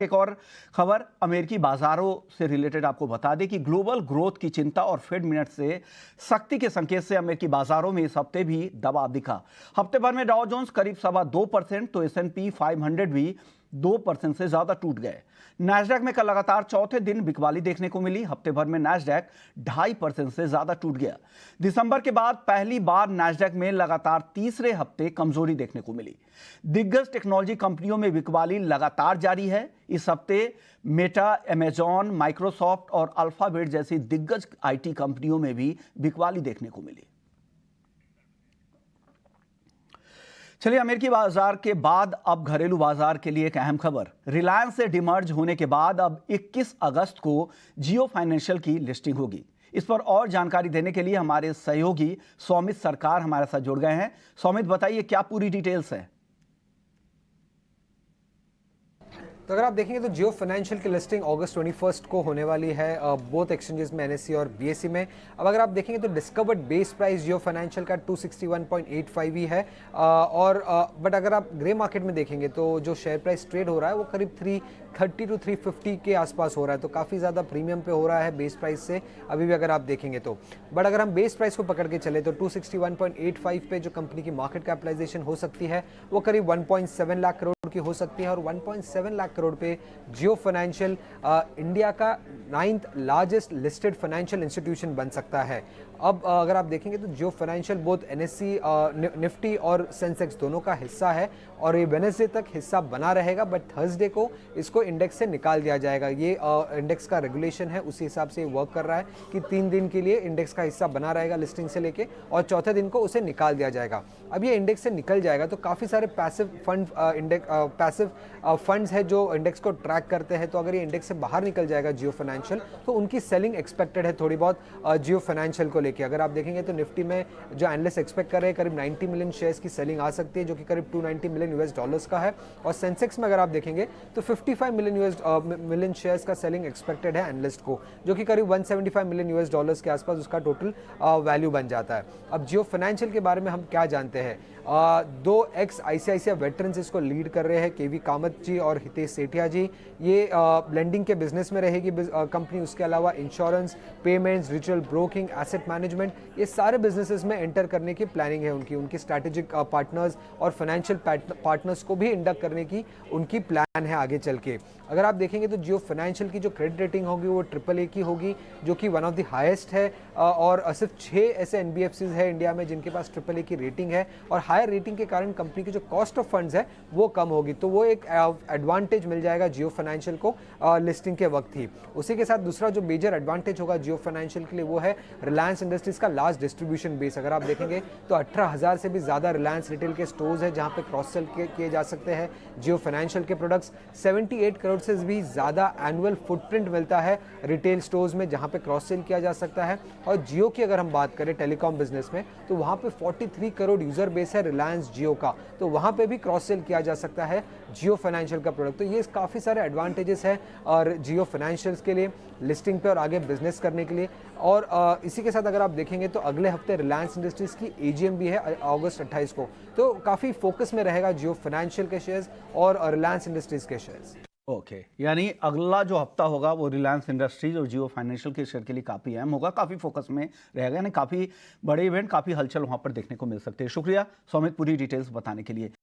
एक और खबर अमेरिकी बाजारों से रिलेटेड आपको बता दें कि ग्लोबल ग्रोथ की चिंता और फेड मिनट से सख्ती के संकेत से अमेरिकी बाजारों में इस हफ्ते भी दबाव दिखा। हफ्ते भर में डाउ जोन्स करीब 2.25% तो S&P 500 भी 2% से ज्यादा टूट गए। नैस्डैक में कल लगातार चौथे दिन बिकवाली देखने को मिली। हफ्ते भर में नैस्डैक 2.5% से ज्यादा टूट गया। दिसंबर के बाद पहली बार नैस्डैक में लगातार तीसरे हफ्ते कमजोरी देखने को मिली। दिग्गज टेक्नोलॉजी कंपनियों में बिकवाली लगातार जारी है। इस हफ्ते मेटा, अमेजॉन, माइक्रोसॉफ्ट और अल्फाबेट जैसी दिग्गज आईटी कंपनियों में भी बिकवाली देखने को मिली। चलिए, अमेरिकी बाजार के बाद अब घरेलू बाजार के लिए एक अहम खबर। रिलायंस से डिमर्ज होने के बाद अब 21 अगस्त को जियो फाइनेंशियल की लिस्टिंग होगी। इस पर और जानकारी देने के लिए हमारे सहयोगी सौमित सरकार हमारे साथ जुड़ गए हैं। सौमित, बताइए क्या पूरी डिटेल्स है। तो अगर आप देखेंगे तो जियो फाइनेंशियल की लिस्टिंग अगस्त 21 को होने वाली है बोथ एक्सचेंजेस में, NSE और BSE में। अब अगर आप देखेंगे तो डिस्कवर्ड बेस प्राइस जियो फाइनेंशियल का 261.85 ही है बट अगर आप ग्रे मार्केट में देखेंगे तो जो शेयर प्राइस ट्रेड हो रहा है वो करीब 330 टू 350 के आसपास हो रहा है, तो काफ़ी ज़्यादा प्रीमियम पे हो रहा है बेस प्राइस से अभी भी अगर आप देखेंगे तो। बट अगर हम बेस प्राइस को पकड़ के चले तो 261.85 पे जो कंपनी की मार्केट कैपिटलाइजेशन हो सकती है वो करीब 1.7 लाख करोड़ की हो सकती है, और 1.7 लाख करोड़ पे जियो फाइनेंशियल इंडिया का 9th largest listed financial institution बन सकता है। अब अगर आप देखेंगे तो जियो फाइनेंशियल बोथ NSE, निफ्टी और सेंसेक्स दोनों का हिस्सा है, और ये वेडनेसडे तक हिस्सा बना रहेगा, बट थर्सडे को इसको इंडेक्स से निकाल दिया जाएगा। ये इंडेक्स का रेगुलेशन है, उसी हिसाब से वर्क कर रहा है कि 3 दिन के लिए इंडेक्स का हिस्सा बना रहेगा लिस्टिंग से लेके, और चौथे दिन को उसे निकाल दिया जाएगा। अब ये इंडेक्स से निकल जाएगा तो काफ़ी सारे पैसिव फंड्स है जो इंडेक्स को ट्रैक करते हैं, तो अगर ये इंडेक्स से बाहर निकल जाएगा जियो फाइनेंशियल तो उनकी सेलिंग एक्सपेक्टेड है थोड़ी बहुत जियो फाइनेंशियल को लेके। अगर आप देखेंगे तो निफ्टी में जो एनालिस्ट एक्सपेक्ट कर रहे हैं करीब 90 मिलियन शेयर्स की सेलिंग आ सकती है, जो कि करीब $290 मिलियन का है, और सेंसेक्स में अगर आप देखेंगे तो 55 मिलियन शेयर्स का सेलिंग एक्सपेक्टेड है एनालिस्ट को, जो कि करीब $175 मिलियन के आसपास उसका टोटल वैल्यू बन जाता है। अब जियो फाइनेंशियल के बारे में हम क्या जानते हैं, 2 एक्स ICICI वेटरन्स इसको लीड कर रहे हैं, KV कामत जी और हितेश सेठिया जी। ये लेंडिंग के बिजनेस में रहेगी कंपनी, उसके अलावा insurance, payments, digital broking, asset management, ये सारे बिजनेसेस में एंटर करने की प्लानिंग है उनकी स्ट्रैटेजिक पार्टनर्स और फाइनेंशियल पार्टनर्स को भी इंडक्ट करने की उनकी प्लान है आगे चल के। अगर आप देखेंगे तो जियो फाइनेंशियल की जो क्रेडिट रेटिंग होगी वो AAA की होगी, जो कि वन ऑफ द हाईएस्ट है, और सिर्फ 6 ऐसे NBFCs है इंडिया में जिनके पास AAA की रेटिंग है, और हायर रेटिंग के कारण कंपनी की जो कॉस्ट ऑफ फंड्स है वो कम होगी, तो वो एक एडवांटेज मिल जाएगा जियो फाइनेंशियल को लिस्टिंग के वक्त ही। उसी के साथ दूसरा जो मेजर एडवांटेज होगा जियो फाइनेंशियल के लिए वो है रिलायंस इंडस्ट्रीज का लार्ज डिस्ट्रीब्यूशन बेस। अगर आप देखेंगे तो 18,000 से भी ज़्यादा रिलायंस रिटेल के स्टोर्स है जहाँ पे क्रॉस सेल किए जा सकते हैं जियो फाइनेंशियल के प्रोडक्ट्स। 78 करोड़ से भी ज़्यादा एनुअल फुटप्रिंट मिलता है रिटेल स्टोर्स में जहाँ पे क्रॉस सेल किया जा सकता है। और जियो की अगर हम बात करें टेलीकॉम बिजनेस में तो वहाँ पे 43 करोड़ यूजर बेस है रिलायंस जियो का, तो वहाँ पे भी क्रॉस सेल किया जा सकता है जियो फाइनेंशियल का प्रोडक्ट। तो ये काफ़ी सारे एडवांटेजेस है और जियो फाइनेंशियल्स के लिए लिस्टिंग पे और आगे बिजनेस करने के लिए। और इसी के साथ अगर आप देखेंगे तो अगले हफ्ते रिलायंस इंडस्ट्रीज की AGM भी है अगस्त 28 को, तो काफ़ी फोकस में रहेगा जियो फाइनेंशियल के शेयर्स और रिलायंस इंडस्ट्रीज के शेयर्स। ओके, यानी अगला जो हफ्ता होगा वो रिलायंस इंडस्ट्रीज और जियो फाइनेंशियल के शेयर के लिए काफ़ी अहम होगा, काफ़ी फोकस में रहेगा, यानी काफ़ी बड़े इवेंट, काफ़ी हलचल वहां पर देखने को मिल सकते हैं। शुक्रिया सौमित पूरी डिटेल्स बताने के लिए।